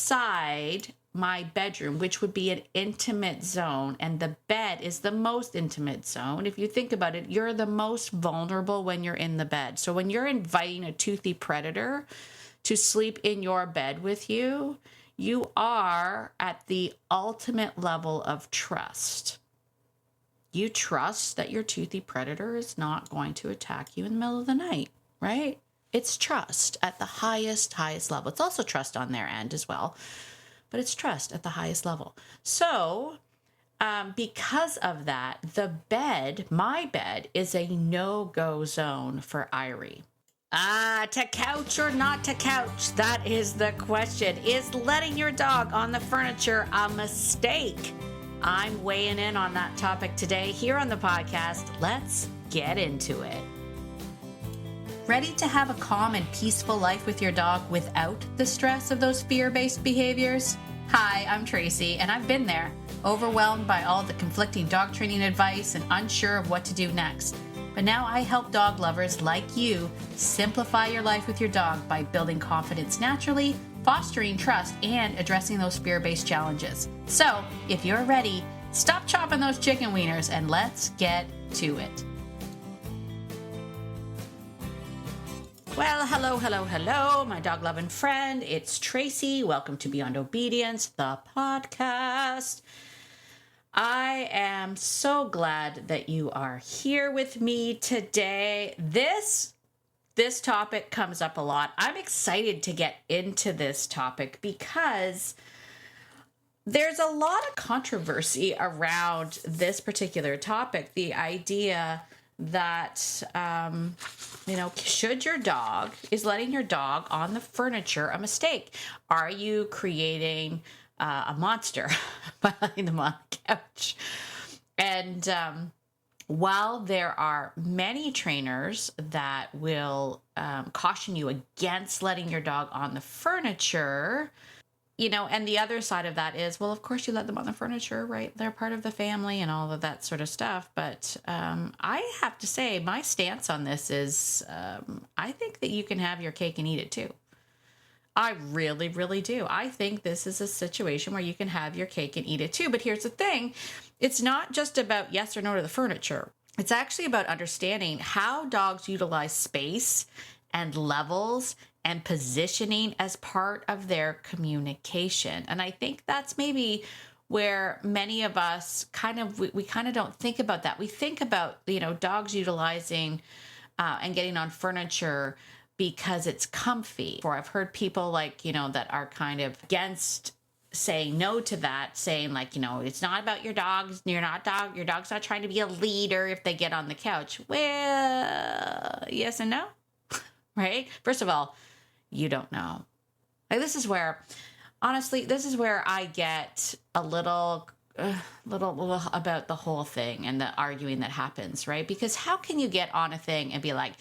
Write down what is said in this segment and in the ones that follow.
inside my bedroom, which would be an intimate zone, and the bed is the most intimate zone. If you think about it, you're the most vulnerable when you're in the bed. So when you're inviting a toothy predator to sleep in your bed with you, you are at the ultimate level of trust. You trust that your toothy predator is not going to attack you in the middle of the night, right? It's trust at the highest level. It's also trust on their end as well, but it's trust at the highest level. So because of that, my bed is a no-go zone for Irie. To couch or not to couch? That is the question. Is letting your dog on the furniture a mistake? I'm weighing in on that topic today here on the podcast. Let's get into it. Ready to have a calm and peaceful life with your dog without the stress of those fear-based behaviors? Hi, I'm Tracy, and I've been there, overwhelmed by all the conflicting dog training advice and unsure of what to do next. But now I help dog lovers like you simplify your life with your dog by building confidence naturally, fostering trust, and addressing those fear-based challenges. So, if you're ready, stop chopping those chicken wieners and let's get to it. Well, hello, my dog-loving friend. It's Tracy. Welcome to Beyond Obedience, the podcast. I am so glad that you are here with me today. This topic comes up a lot. I'm excited to get into this topic because there's a lot of controversy around this particular topic. The idea that, is letting your dog on the furniture a mistake? Are you creating a monster by letting them on the couch? And while there are many trainers that will caution you against letting your dog on the furniture, and the other side of that is, well, of course you let them on the furniture, right? They're part of the family and all of that sort of stuff. But I have to say, my stance on this is, I think that you can have your cake and eat it too. I really, really do. I think this is a situation where you can have your cake and eat it too. But here's the thing. It's not just about yes or no to the furniture. It's actually about understanding how dogs utilize space and levels and positioning as part of their communication. And I think that's maybe where many of us we kind of don't think about that. We think about, dogs utilizing and getting on furniture because it's comfy. Or I've heard people that are kind of against saying no to that, saying it's not about your dogs. Your dog's not trying to be a leader if they get on the couch. Well, yes and no, right? First of all, you don't know. This is where I get a little about the whole thing and the arguing that happens, right? Because how can you get on a thing and be like,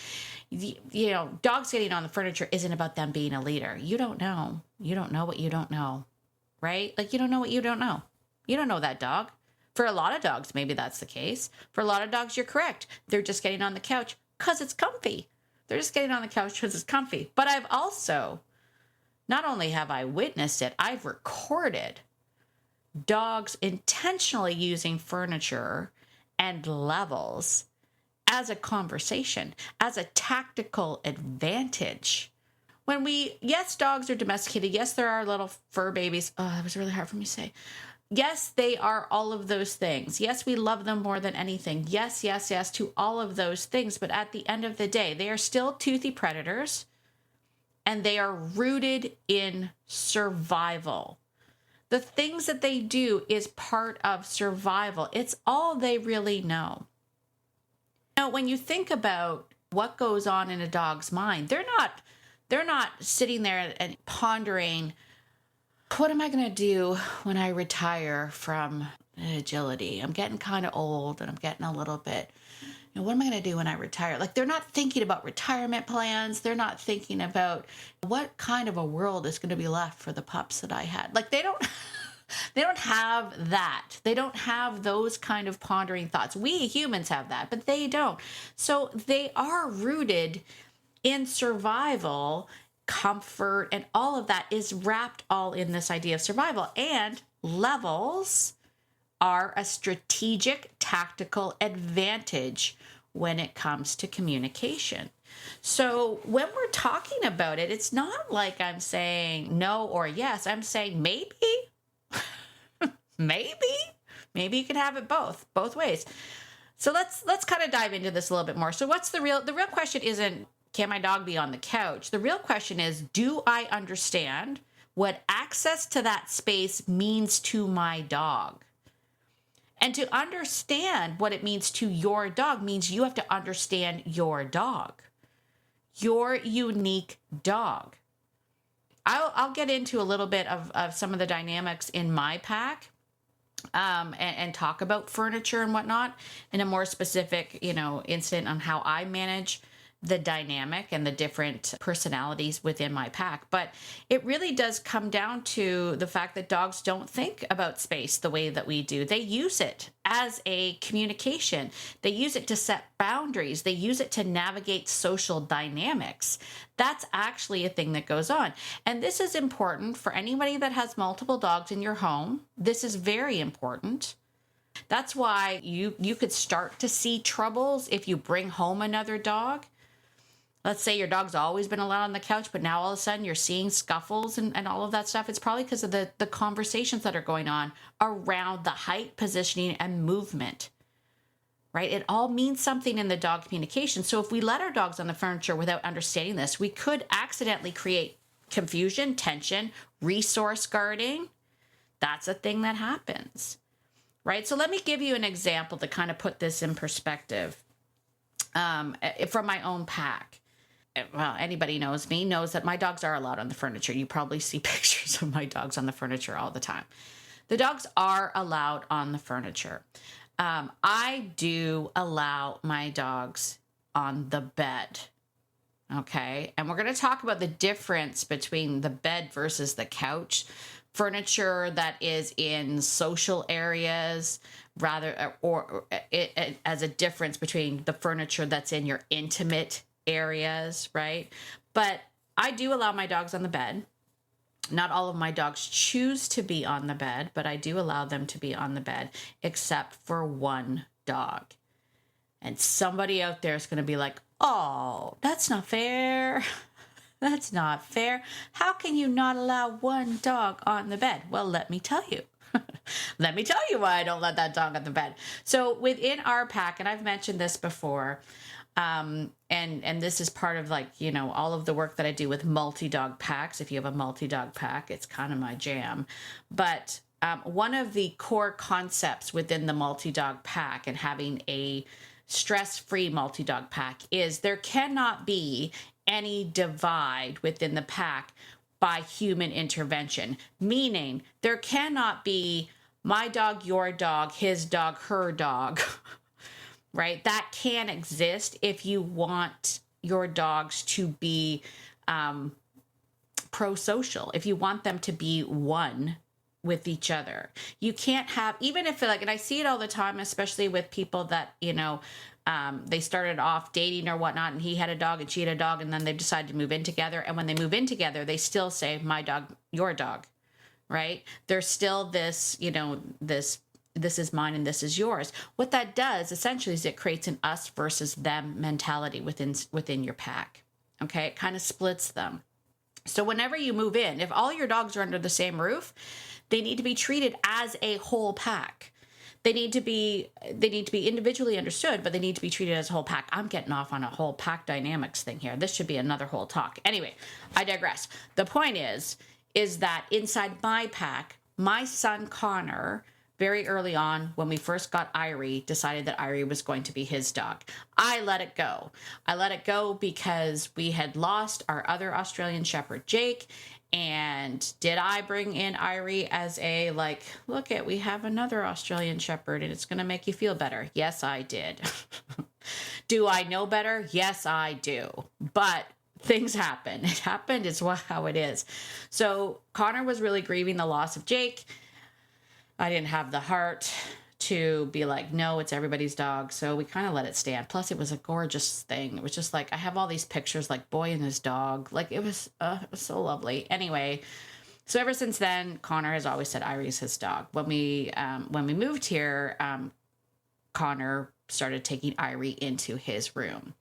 dogs getting on the furniture isn't about them being a leader? You don't know. You don't know what you don't know, right? You don't know what you don't know. You don't know that dog. For a lot of dogs, maybe that's the case. For a lot of dogs, you're correct. They're just getting on the couch because it's comfy. They're just getting on the couch because it's comfy. But I've also, not only have I witnessed it, I've recorded dogs intentionally using furniture and levels as a conversation, as a tactical advantage. Yes, dogs are domesticated. Yes, there are little fur babies. Oh, that was really hard for me to say. Yes, they are all of those things. Yes, we love them more than anything. Yes to all of those things. But at the end of the day, they are still toothy predators, and they are rooted in survival. The things that they do is part of survival. It's all they really know. Now, when you think about what goes on in a dog's mind, they're not sitting there and pondering, what am I going to do when I retire from agility? I'm getting kind of old and I'm getting a little bit, what am I going to do when I retire? They're not thinking about retirement plans. They're not thinking about what kind of a world is going to be left for the pups that I had. They don't have that. They don't have those kind of pondering thoughts. We humans have that, but they don't. So they are rooted in survival, comfort, and all of that is wrapped all in this idea of survival. And levels are a strategic tactical advantage when it comes to communication. So when we're talking about it, it's not like I'm saying no or yes. I'm saying maybe, maybe you can have it both ways. So let's kind of dive into this a little bit more. So what's the real question isn't, can my dog be on the couch? The real question is, do I understand what access to that space means to my dog? And to understand what it means to your dog means you have to understand your dog, your unique dog. I'll get into a little bit of some of the dynamics in my pack, and talk about furniture and whatnot in a more specific, incident on how I manage the dynamic and the different personalities within my pack. But it really does come down to the fact that dogs don't think about space the way that we do. They use it as a communication. They use it to set boundaries. They use it to navigate social dynamics. That's actually a thing that goes on. And this is important for anybody that has multiple dogs in your home. This is very important. That's why you could start to see troubles if you bring home another dog. Let's say your dog's always been allowed on the couch, but now all of a sudden you're seeing scuffles and all of that stuff. It's probably because of the conversations that are going on around the height, positioning, and movement, right? It all means something in the dog communication. So if we let our dogs on the furniture without understanding this, we could accidentally create confusion, tension, resource guarding. That's a thing that happens, right? So let me give you an example to kind of put this in perspective, from my own pack. Well, anybody knows me knows that my dogs are allowed on the furniture. You probably see pictures of my dogs on the furniture all the time. The dogs are allowed on the furniture. I do allow my dogs on the bed. Okay. And we're going to talk about the difference between the bed versus the couch. Furniture that is in social areas, rather, or as a difference between the furniture that's in your intimate areas, right? But I do allow my dogs on the bed. Not all of my dogs choose to be on the bed, but I do allow them to be on the bed, except for one dog. And somebody out there is going to be like, oh, that's not fair. That's not fair. How can you not allow one dog on the bed? Well, let me tell you. Let me tell you why I don't let that dog on the bed. So within our pack, and I've mentioned this before, and this is part of all of the work that I do with multi-dog packs. If you have a multi-dog pack, it's kind of my jam. But one of the core concepts within the multi-dog pack and having a stress-free multi-dog pack is there cannot be any divide within the pack by human intervention, meaning there cannot be my dog, your dog, his dog, her dog, right? That can exist if you want your dogs to be pro-social, if you want them to be one with each other. You can't have, even if and I see it all the time, especially with people that, they started off dating or whatnot, and he had a dog and she had a dog, and then they decided to move in together. And when they move in together, they still say, my dog, your dog, right? There's still this, this is mine and this is yours. What that does essentially is it creates an us versus them mentality within your pack. Okay. It kind of splits them. So whenever you move in, if all your dogs are under the same roof, they need to be treated as a whole pack. They need to be individually understood, but they need to be treated as a whole pack. I'm getting off on a whole pack dynamics thing here. This should be another whole talk. Anyway, I digress. The point is that inside my pack, my son Connor, very early on when we first got Irie, decided that Irie was going to be his dog. I let it go. I let it go because we had lost our other Australian Shepherd, Jake. And did I bring in Irie as we have another Australian Shepherd and it's going to make you feel better? Yes, I did. Do I know better? Yes, I do. But things happen. It happened. It's how it is. So Connor was really grieving the loss of Jake. I didn't have the heart to be like, no, it's everybody's dog. So we kind of let it stand. Plus, it was a gorgeous thing. It was just like, I have all these pictures, like boy and his dog. Like it was so lovely. Anyway, so ever since then, Connor has always said Irie's his dog. When we moved here, Connor started taking Irie into his room.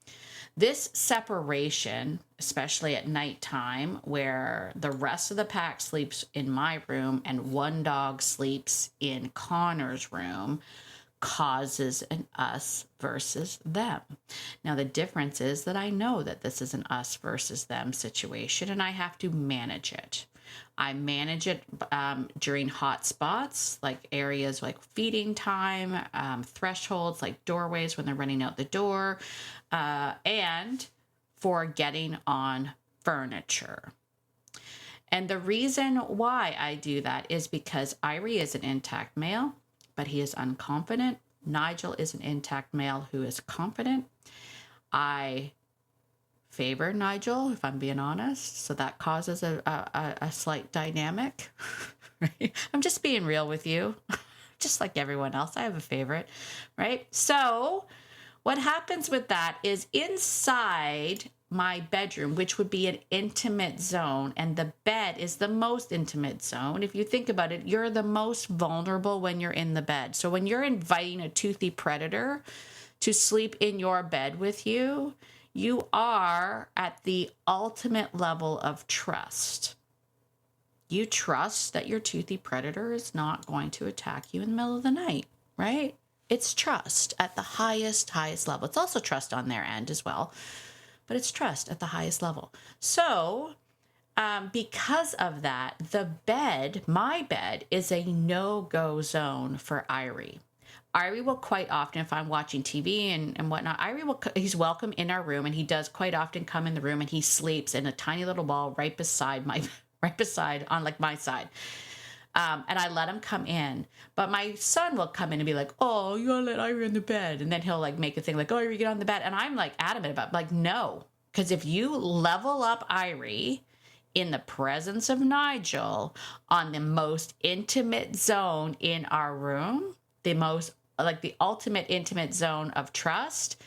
This separation, especially at nighttime, where the rest of the pack sleeps in my room and one dog sleeps in Connor's room, causes an us versus them. Now, the difference is that I know that this is an us versus them situation, and I have to manage it. I manage it during hot spots, like areas like feeding time, thresholds like doorways when they're running out the door, and for getting on furniture. And the reason why I do that is because Irie is an intact male, but he is unconfident. Nigel is an intact male who is confident. I favor Nigel, if I'm being honest. So that causes a slight dynamic. Right? I'm just being real with you. Just like everyone else, I have a favorite, right? So what happens with that is inside my bedroom, which would be an intimate zone, and the bed is the most intimate zone. If you think about it, you're the most vulnerable when you're in the bed. So when you're inviting a toothy predator to sleep in your bed with you, you are at the ultimate level of trust. You trust that your toothy predator is not going to attack you in the middle of the night, right? It's trust at the highest level. It's also trust on their end as well, but it's trust at the highest level. So because of that, my bed is a no-go zone for Irie. Irie will quite often, if I'm watching TV and whatnot, he's welcome in our room, and he does quite often come in the room and he sleeps in a tiny little ball right beside on like my side. And I let him come in, but my son will come in and be like, oh, you gotta let Irie in the bed. And then he'll like make a thing like, oh, Irie, get on the bed. And I'm like adamant about like, no, because if you level up Irie in the presence of Nigel on the most intimate zone in our room, the ultimate intimate zone of trust,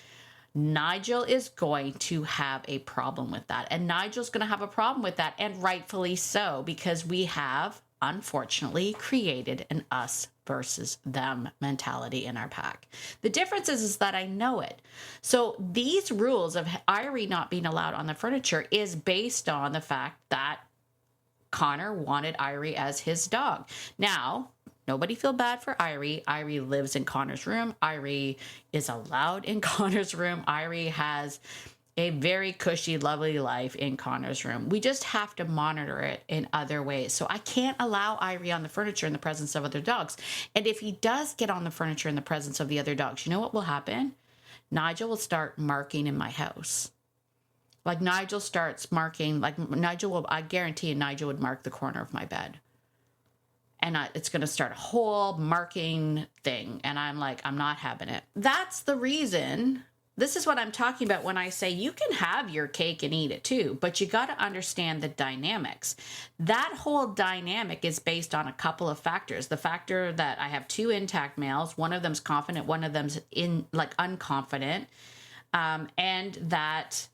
Nigel is going to have a problem with that. And Nigel's going to have a problem with that, and rightfully so, because we have, unfortunately, created an us versus them mentality in our pack. The difference is that I know it. So these rules of Irie not being allowed on the furniture is based on the fact that Connor wanted Irie as his dog. Now, nobody feel bad for Irie. Irie lives in Connor's room. Irie is allowed in Connor's room. Irie has a very cushy, lovely life in Connor's room. We just have to monitor it in other ways. So I can't allow Irie on the furniture in the presence of other dogs. And if he does get on the furniture in the presence of the other dogs, you know what will happen? Nigel will start marking in my house. Like Nigel starts marking, I guarantee Nigel would mark the corner of my bed. And it's going to start a whole marking thing. And I'm like, I'm not having it. That's the reason. This is what I'm talking about when I say you can have your cake and eat it too, but you got to understand the dynamics. That whole dynamic is based on a couple of factors. The factor that I have two intact males, one of them's confident, one of them's unconfident, and that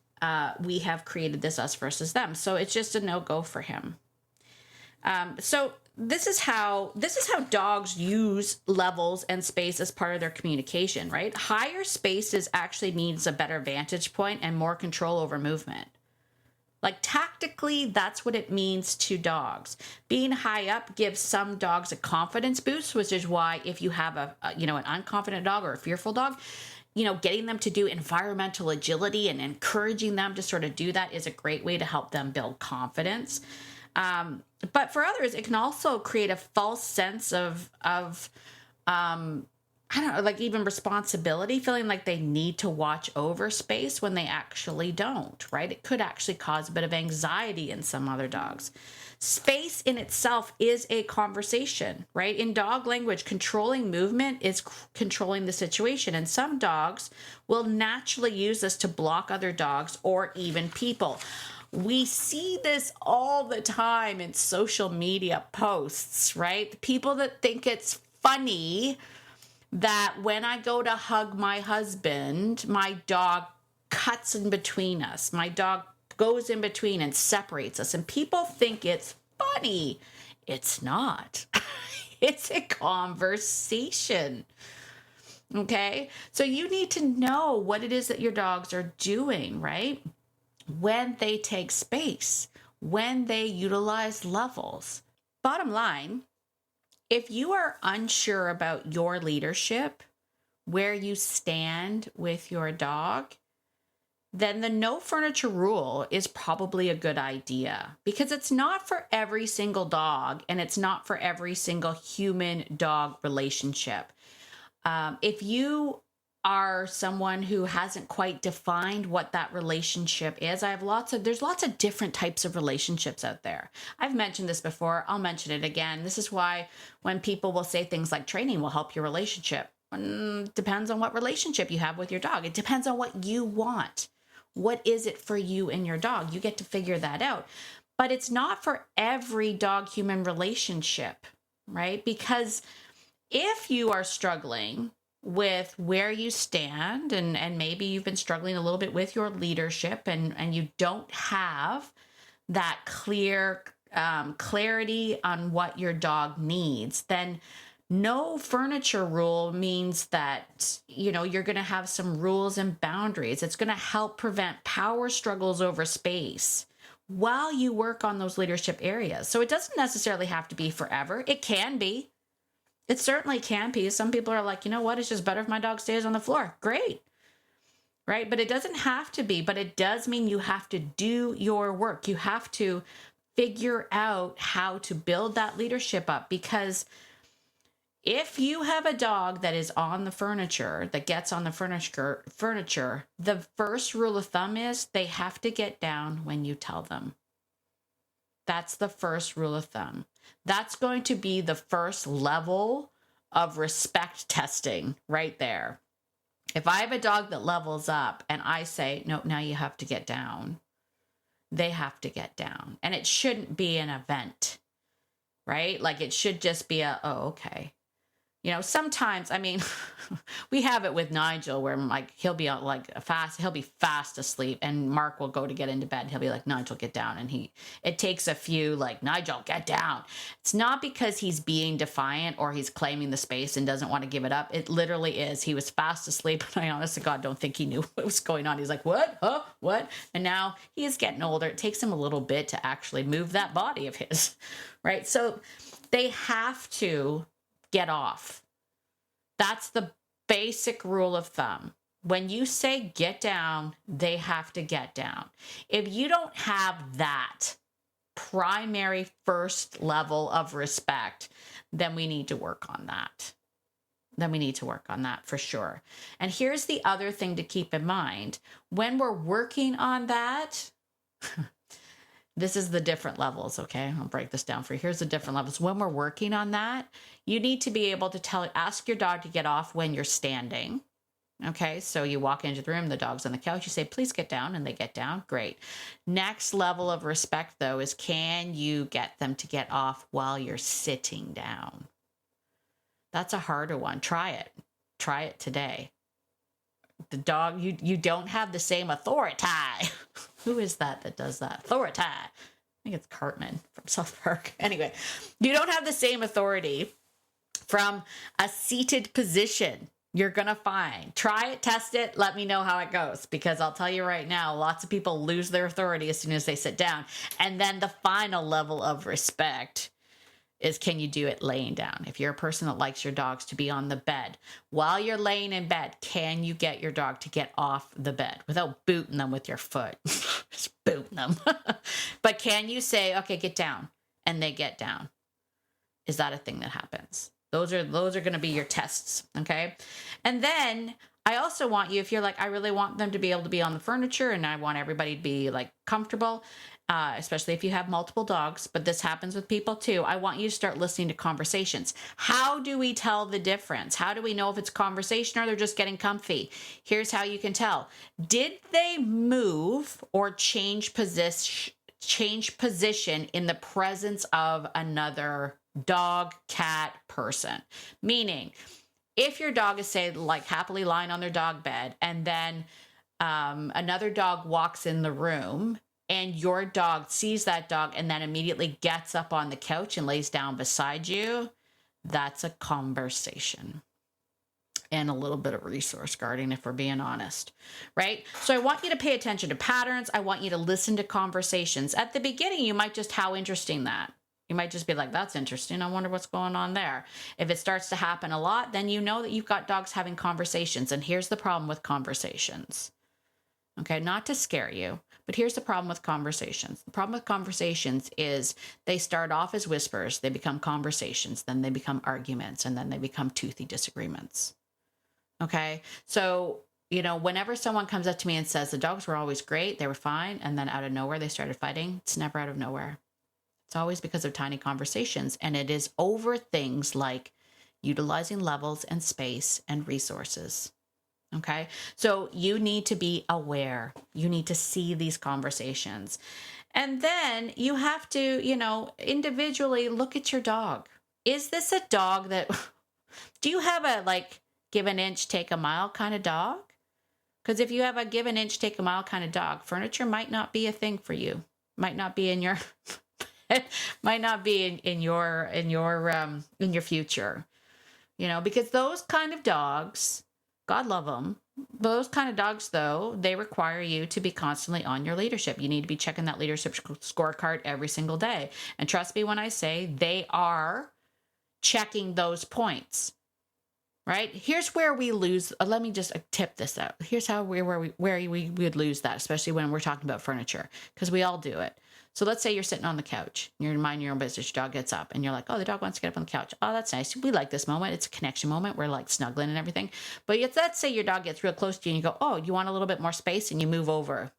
we have created this us versus them. So it's just a no-go for him. So this is how dogs use levels and space as part of their communication, right? Higher spaces actually means a better vantage point and more control over movement. Like tactically, that's what it means to dogs. Being high up gives some dogs a confidence boost, which is why if you have an unconfident dog or a fearful dog, getting them to do environmental agility and encouraging them to sort of do that is a great way to help them build confidence. But for others, it can also create a false sense of I don't know, like even responsibility, feeling like they need to watch over space when they actually don't, right? It could actually cause a bit of anxiety in some other dogs. Space in itself is a conversation, right? In dog language, controlling movement is controlling the situation. And some dogs will naturally use this to block other dogs or even people. We see this all the time in social media posts, right? People that think it's funny that when I go to hug my husband, my dog cuts in between us. My dog goes in between and separates us. And people think it's funny. It's not. It's a conversation. Okay. So you need to know what it is that your dogs are doing, right? When they take space, when they utilize levels. Bottom line, if you are unsure about your leadership, where you stand with your dog, then the no furniture rule is probably a good idea, because it's not for every single dog and it's not for every single human dog relationship. If you are someone who hasn't quite defined what that relationship is, there's lots of different types of relationships out there. I've mentioned this before. I'll mention it again. This is why when people will say things like training will help your relationship, depends on what relationship you have with your dog. It depends on what you want. What is it for you and your dog? You get to figure that out. But it's not for every dog-human relationship, right? Because if you are struggling with where you stand, and maybe you've been struggling a little bit with your leadership, and you don't have that clear clarity on what your dog needs, then no furniture rule means that, you're going to have some rules and boundaries. It's going to help prevent power struggles over space while you work on those leadership areas. So it doesn't necessarily have to be forever. It can be. It certainly can be. Some people are like, you know what? It's just better if my dog stays on the floor. Great. Right? But it doesn't have to be. But it does mean you have to do your work. You have to figure out how to build that leadership up, because if you have a dog that is on the furniture, that gets on the furniture, the first rule of thumb is they have to get down when you tell them. That's the first rule of thumb. That's going to be the first level of respect testing right there. If I have a dog that levels up and I say, no, now you have to get down, they have to get down. And it shouldn't be an event, right? Like it should just be oh, okay. Sometimes, we have it with Nigel where he'll be he'll be fast asleep, and Mark will go to get into bed and he'll be like, Nigel, get down. And it takes a few Nigel, get down. It's not because he's being defiant or he's claiming the space and doesn't want to give it up. It literally is. He was fast asleep, and I honest to God don't think he knew what was going on. He's like, what? Huh? What? And now he is getting older. It takes him a little bit to actually move that body of his, right? So they have to get off. That's the basic rule of thumb. When you say get down, they have to get down. If you don't have that primary first level of respect, then we need to work on that. For sure. And here's the other thing to keep in mind. When we're working on that, this is the different levels, okay? I'll break this down for you. Here's the different levels. When we're working on that, you need to be able to ask your dog to get off when you're standing, okay? So you walk into the room, the dog's on the couch, you say, please get down, and they get down. Great. Next level of respect, though, is can you get them to get off while you're sitting down? That's a harder one. Try it. Try it today. The dog, you don't have the same authority. Who is that does that? Authority. I think it's Cartman from South Park. Anyway, you don't have the same authority from a seated position. You're going to find. Try it, test it, let me know how it goes, because I'll tell you right now, lots of people lose their authority as soon as they sit down. And then the final level of respect is, can you do it laying down? If you're a person that likes your dogs to be on the bed, while you're laying in bed, can you get your dog to get off the bed without booting them with your foot? Just booting them. But can you say, okay, get down, and they get down? Is that a thing that happens? Those are going to be your tests, okay? And then I also want you, if you're like, I really want them to be able to be on the furniture and I want everybody to be comfortable, especially if you have multiple dogs, but this happens with people too. I want you to start listening to conversations. How do we tell the difference? How do we know if it's conversation or they're just getting comfy? Here's how you can tell. Did they move or change position in the presence of another dog, cat, person? Meaning, if your dog is, say, like happily lying on their dog bed, and then another dog walks in the room and your dog sees that dog and then immediately gets up on the couch and lays down beside you, that's a conversation and a little bit of resource guarding, if we're being honest, right? So I want you to pay attention to patterns. I want you to listen to conversations. At the beginning, you might just, how interesting that. You might just be like, that's interesting. I wonder what's going on there. If it starts to happen a lot, then you know that you've got dogs having conversations. And here's the problem with conversations. Okay, not to scare you, but here's the problem with conversations. The problem with conversations is they start off as whispers, they become conversations, then they become arguments, and then they become toothy disagreements. Okay, so, whenever someone comes up to me and says the dogs were always great, they were fine, and then out of nowhere they started fighting, it's never out of nowhere. It's always because of tiny conversations, and it is over things like utilizing levels and space and resources. Okay, so you need to be aware. You need to see these conversations. And then you have to, individually look at your dog. Is this a dog that, do you have a give an inch, take a mile kind of dog? Because if you have a give an inch, take a mile kind of dog, furniture might not be a thing for you. Might not be in your, might not be in your future, because those kind of dogs, God love them. Those kind of dogs, though, they require you to be constantly on your leadership. You need to be checking that leadership scorecard every single day. And trust me when I say they are checking those points, right? Here's where we lose. Let me just tip this out. Here's how we would lose that, especially when we're talking about furniture, because we all do it. So let's say you're sitting on the couch, you're minding your own business, your dog gets up and you're like, oh, the dog wants to get up on the couch. Oh, that's nice. We like this moment. It's a connection moment. We're like snuggling and everything. But let's say your dog gets real close to you and you go, oh, you want a little bit more space, and you move over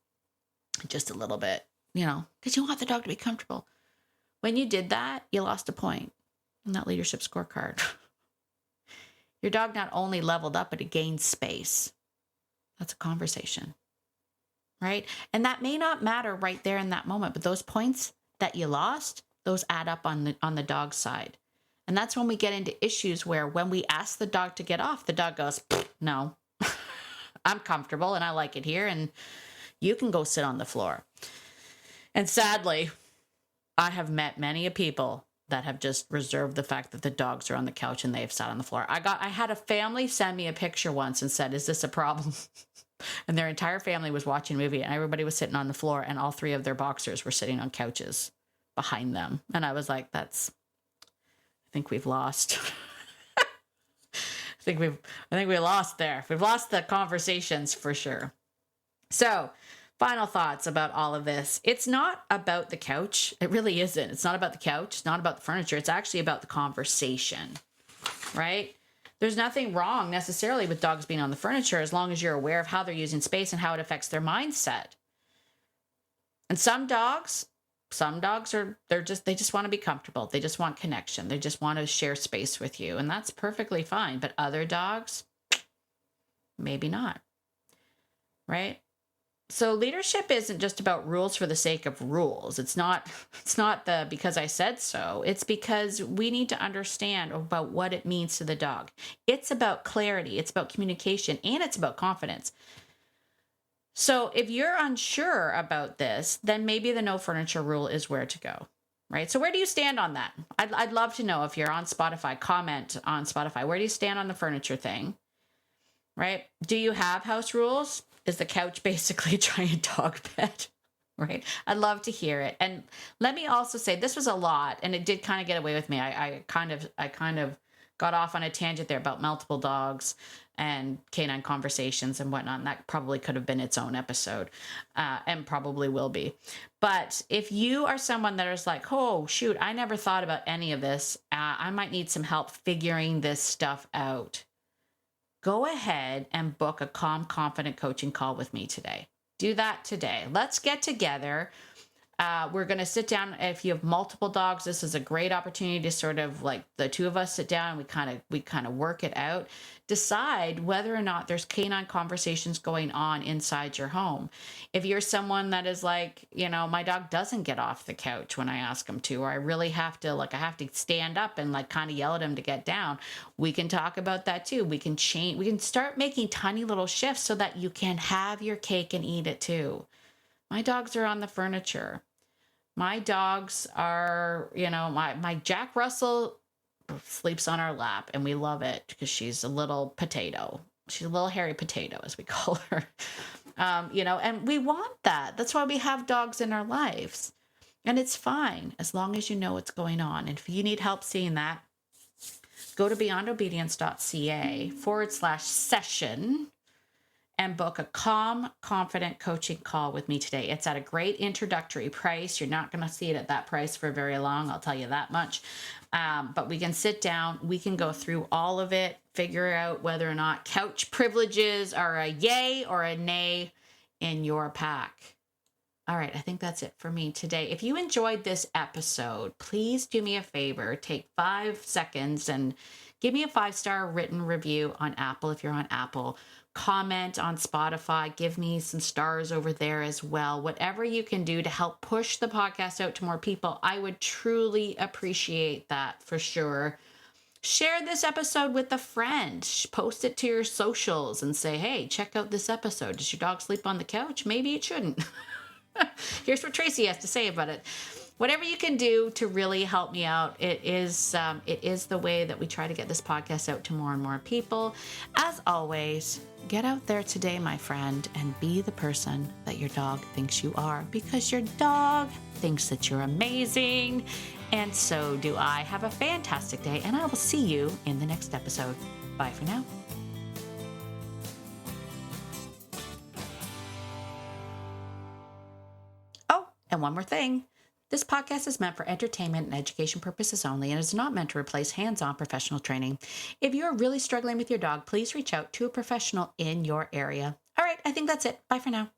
just a little bit, because you want the dog to be comfortable. When you did that, you lost a point on that leadership scorecard. Your dog not only leveled up, but it gained space. That's a conversation. Right? And that may not matter right there in that moment, but those points that you lost, those add up on the dog's side. And that's when we get into issues where when we ask the dog to get off, the dog goes, no, I'm comfortable and I like it here, and you can go sit on the floor. And sadly, I have met many people that have just reserved the fact that the dogs are on the couch and they've sat on the floor. I had a family send me a picture once and said, is this a problem? And their entire family was watching a movie and everybody was sitting on the floor, and all three of their boxers were sitting on couches behind them. And I was like, I think we've lost. I think we lost there. We've lost the conversations for sure. So, final thoughts about all of this. It's not about the couch. It really isn't. It's not about the couch. It's not about the furniture. It's actually about the conversation, right? There's nothing wrong necessarily with dogs being on the furniture as long as you're aware of how they're using space and how it affects their mindset. And some dogs they just want to be comfortable. They just want connection. They just want to share space with you. And that's perfectly fine. But other dogs, maybe not. Right? So leadership isn't just about rules for the sake of rules. It's not the because I said so. It's because we need to understand about what it means to the dog. It's about clarity, it's about communication, and it's about confidence. So if you're unsure about this, then maybe the no furniture rule is where to go, right? So where do you stand on that? I'd love to know. If you're on Spotify, comment on Spotify. Where do you stand on the furniture thing, right? Do you have house rules? Is the couch basically a giant dog bed, right? I'd love to hear it. And let me also say, this was a lot, and it did kind of get away with me. I kind of got off on a tangent there about multiple dogs and canine conversations and whatnot. And that probably could have been its own episode, and probably will be. But if you are someone that is like, oh, shoot, I never thought about any of this. I might need some help figuring this stuff out. Go ahead and book a Calm Confident coaching call with me today. Do that today. Let's get together. We're going to sit down. If you have multiple dogs, this is a great opportunity to sort of like the two of us sit down and we kind of work it out, decide whether or not there's canine conversations going on inside your home. If you're someone that is like, my dog doesn't get off the couch when I ask him to, or I really have to, I have to stand up and like kind of yell at him to get down, we can talk about that too. We can start making tiny little shifts so that you can have your cake and eat it too. My dogs are on the furniture. My dogs are, my Jack Russell sleeps on our lap and we love it because she's a little potato. She's a little hairy potato, as we call her. And we want that. That's why we have dogs in our lives. And it's fine as long as you know what's going on. And if you need help seeing that, go to beyondobedience.ca/session and book a calm, confident coaching call with me today. It's at a great introductory price. You're not going to see it at that price for very long, I'll tell you that much. But we can sit down, we can go through all of it, figure out whether or not couch privileges are a yay or a nay in your pack. All right, I think that's it for me today. If you enjoyed this episode, please do me a favor, take 5 seconds and give me a 5-star written review on Apple if you're on Apple. Comment on Spotify, give me some stars over there as well. Whatever you can do to help push the podcast out to more people, I would truly appreciate that for sure. Share this episode with a friend. Post it to your socials and say, hey, check out this episode. Does your dog sleep on the couch? Maybe it shouldn't. Here's what Tracy has to say about it. Whatever you can do to really help me out, it is the way that we try to get this podcast out to more and more people. As always, get out there today, my friend, and be the person that your dog thinks you are, because your dog thinks that you're amazing, and so do I. Have a fantastic day, and I will see you in the next episode. Bye for now. Oh, and one more thing. This podcast is meant for entertainment and education purposes only and is not meant to replace hands-on professional training. If you are really struggling with your dog, please reach out to a professional in your area. All right, I think that's it. Bye for now.